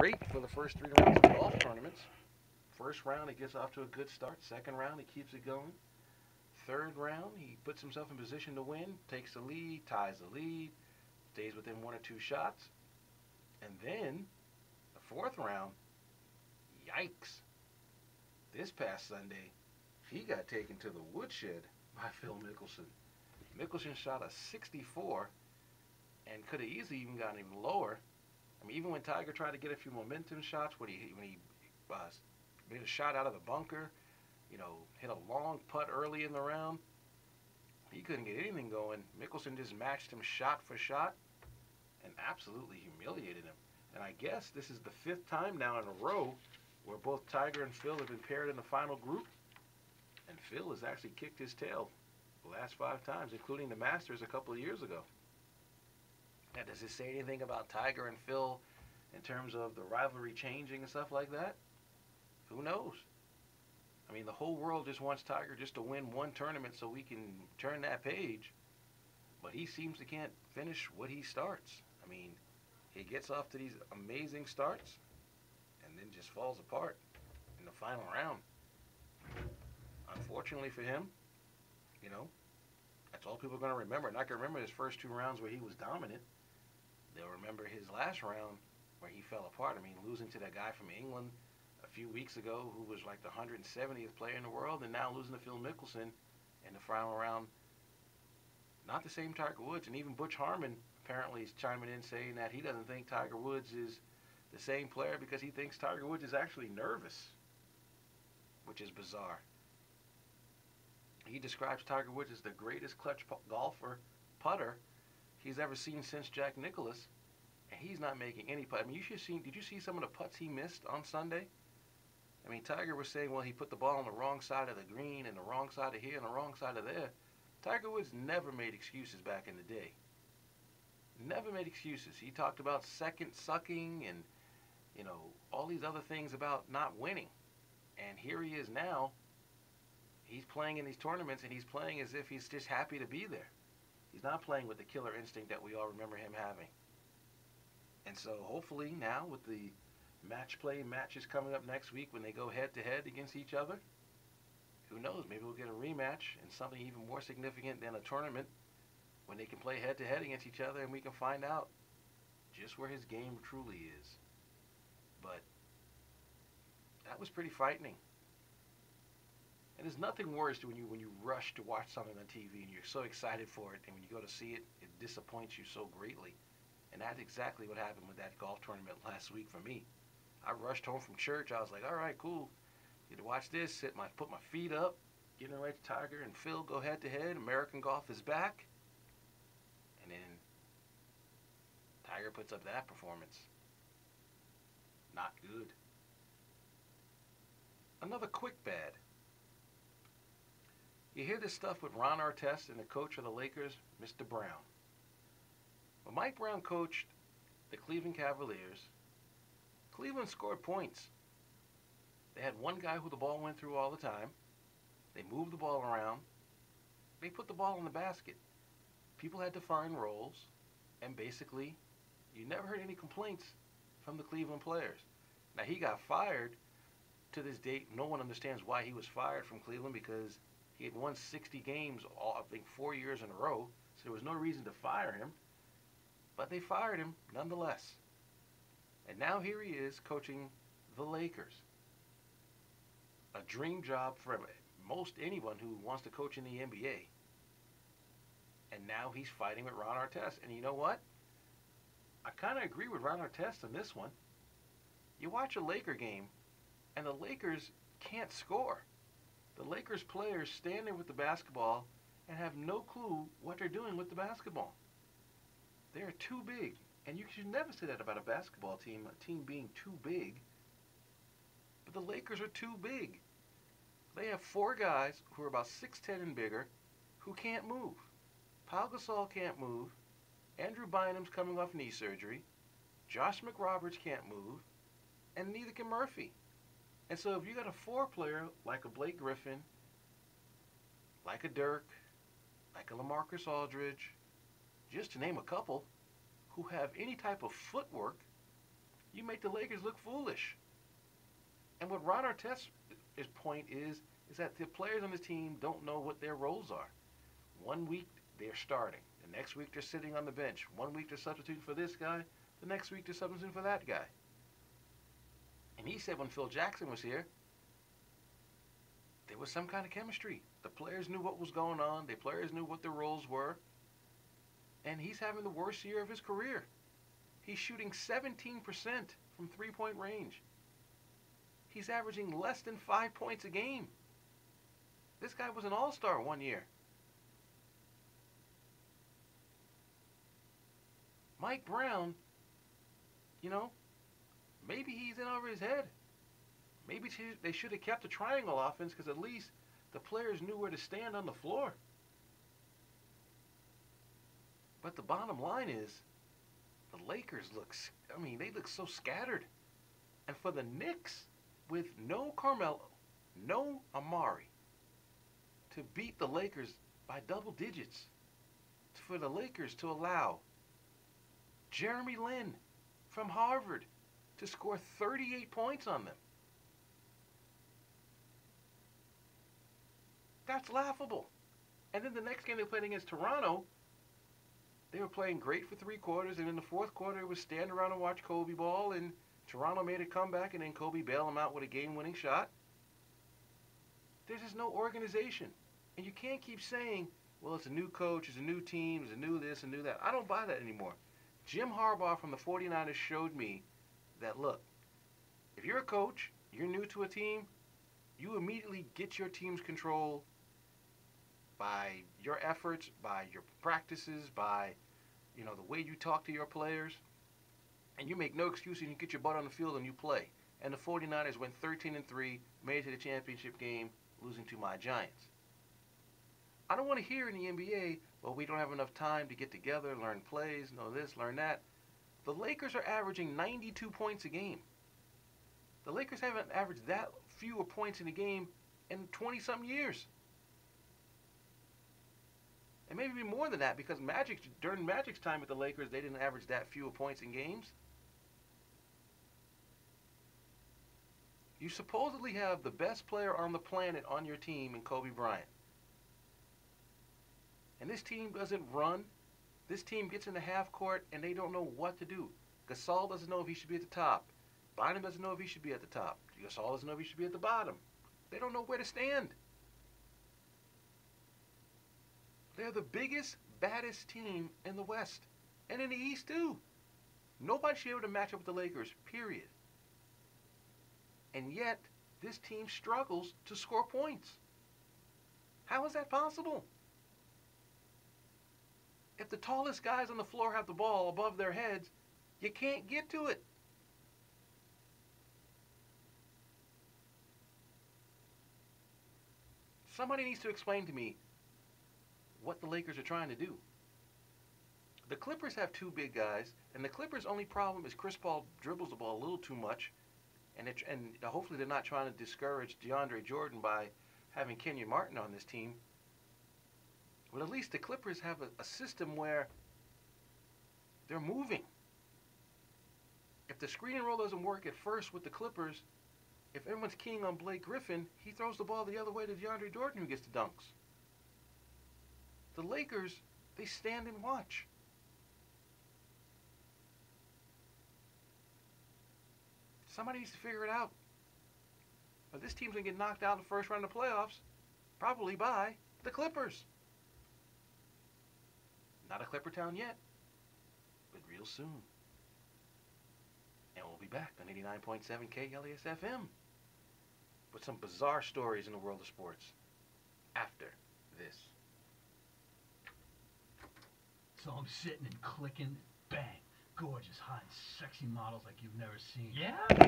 great for the first 3 rounds of golf tournaments. First round, he gets off to a good start. Second round, he keeps it going. Third round, he puts himself in position to win, takes the lead, ties the lead, stays within 1 or 2 shots. And then, the fourth round, yikes. This past Sunday, he got taken to the woodshed by Phil Mickelson. Mickelson shot a 64 and could have easily even gotten even lower. I mean, even when Tiger tried to get a few momentum shots, when he made a shot out of the bunker, hit a long putt early in the round, he couldn't get anything going. Mickelson just matched him shot for shot and absolutely humiliated him. And I guess this is the 5th time now in a row where both Tiger and Phil have been paired in the final group. And Phil has actually kicked his tail the last 5 times, including the Masters a couple of years ago. Now, does this say anything about Tiger and Phil in terms of the rivalry changing and stuff like that? Who knows? I mean, the whole world just wants Tiger just to win one tournament so we can turn that page. But he seems to can't finish what he starts. I mean, he gets off to these amazing starts and then just falls apart in the final round. Unfortunately for him, that's all people are going to remember. Not going to remember his first 2 rounds where he was dominant. They'll remember his last round where he fell apart. I mean, losing to that guy from England a few weeks ago who was like the 170th player in the world, and now losing to Phil Mickelson in the final round. Not the same Tiger Woods, and even Butch Harmon apparently is chiming in saying that he doesn't think Tiger Woods is the same player because he thinks Tiger Woods is actually nervous, which is bizarre. He describes Tiger Woods as the greatest clutch golfer, putter, he's ever seen since Jack Nicklaus, and he's not making any putt. I mean, did you see some of the putts he missed on Sunday? I mean, Tiger was saying, well, he put the ball on the wrong side of the green and the wrong side of here and the wrong side of there. Tiger Woods never made excuses back in the day. Never made excuses. He talked about second sucking and, all these other things about not winning. And here he is now. He's playing in these tournaments, and he's playing as if he's just happy to be there. He's not playing with the killer instinct that we all remember him having. And so hopefully now with the match play matches coming up next week when they go head-to-head against each other, who knows, maybe we'll get a rematch and something even more significant than a tournament when they can play head-to-head against each other and we can find out just where his game truly is. But that was pretty frightening. And there's nothing worse when you rush to watch something on TV and you're so excited for it, and when you go to see it, it disappoints you so greatly. And that's exactly what happened with that golf tournament last week for me. I rushed home from church. I was like, all right, cool. Get to watch this, put my feet up, getting ready to Tiger and Phil go head-to-head. American golf is back. And then Tiger puts up that performance. Not good. Another quick bad. You hear this stuff with Ron Artest and the coach of the Lakers, Mr. Brown. When Mike Brown coached the Cleveland Cavaliers, Cleveland scored points. They had one guy who the ball went through all the time. They moved the ball around. They put the ball in the basket. People had to find roles, and basically, you never heard any complaints from the Cleveland players. Now, he got fired. To this date, no one understands why he was fired from Cleveland because he had won 60 games, I think 4 years in a row, so there was no reason to fire him. But they fired him nonetheless. And now here he is coaching the Lakers. A dream job for most anyone who wants to coach in the NBA. And now he's fighting with Ron Artest. And you know what? I kind of agree with Ron Artest on this one. You watch a Laker game, and the Lakers can't score. The Lakers players stand there with the basketball and have no clue what they're doing with the basketball. They're too big. And you should never say that about a basketball team, a team being too big. But the Lakers are too big. They have 4 guys who are about 6'10" and bigger who can't move. Pau Gasol can't move. Andrew Bynum's coming off knee surgery. Josh McRoberts can't move. And neither can Murphy. And so if you got a 4-player like a Blake Griffin, like a Dirk, like a LaMarcus Aldridge, just to name a couple, who have any type of footwork, you make the Lakers look foolish. And what Ron Artest's point is that the players on the team don't know what their roles are. 1 week they're starting. The next week they're sitting on the bench. 1 week they're substituting for this guy. The next week they're substituting for that guy. And he said when Phil Jackson was here, there was some kind of chemistry. The players knew what was going on. The players knew what their roles were. And he's having the worst year of his career. He's shooting 17% from three-point range. He's averaging less than 5 points a game. This guy was an all-star 1 year. Mike Brown, you know, maybe he's in over his head. Maybe they should have kept the triangle offense because at least the players knew where to stand on the floor. But the bottom line is the Lakers they look so scattered. And for the Knicks, with no Carmelo, no Amari, to beat the Lakers by double digits, for the Lakers to allow Jeremy Lin from Harvard to score 38 points on them. That's laughable. And then the next game they played against Toronto, they were playing great for 3 quarters, and in the 4th quarter it was stand around and watch Kobe ball, and Toronto made a comeback, and then Kobe bailed them out with a game-winning shot. There's just no organization. And you can't keep saying, well, it's a new coach, it's a new team, it's a new this and new that. I don't buy that anymore. Jim Harbaugh from the 49ers showed me that, look, if you're a coach, you're new to a team, you immediately get your team's control by your efforts, by your practices, by, the way you talk to your players. And you make no excuse and you get your butt on the field and you play. And the 49ers went 13-3, made it to the championship game, losing to my Giants. I don't want to hear in the NBA, well, we don't have enough time to get together, learn plays, know this, learn that. The Lakers are averaging 92 points a game. The Lakers haven't averaged that fewer points in a game in 20-something years. And maybe more than that because during Magic's time with the Lakers, they didn't average that fewer points in games. You supposedly have the best player on the planet on your team in Kobe Bryant. And this team doesn't run. This team gets in the half court and they don't know what to do. Gasol doesn't know if he should be at the top. Bynum doesn't know if he should be at the top. Gasol doesn't know if he should be at the bottom. They don't know where to stand. They're the biggest, baddest team in the West. And in the East, too. Nobody should be able to match up with the Lakers, period. And yet, this team struggles to score points. How is that possible? If the tallest guys on the floor have the ball above their heads, you can't get to it. Somebody needs to explain to me what the Lakers are trying to do. The Clippers have 2 big guys, and the Clippers' only problem is Chris Paul dribbles the ball a little too much, and hopefully they're not trying to discourage DeAndre Jordan by having Kenyon Martin on this team. But at least the Clippers have a system where they're moving. If the screen and roll doesn't work at first with the Clippers, if everyone's keying on Blake Griffin, he throws the ball the other way to DeAndre Jordan who gets the dunks. The Lakers, they stand and watch. Somebody needs to figure it out. But this team's going to get knocked out in the first round of the playoffs, probably by the Clippers. Not a Clipper town yet, but real soon. And we'll be back on 89.7 KLES FM with some bizarre stories in the world of sports after this. So I'm sitting and clicking, bang, gorgeous, hot, sexy models like you've never seen. Yeah?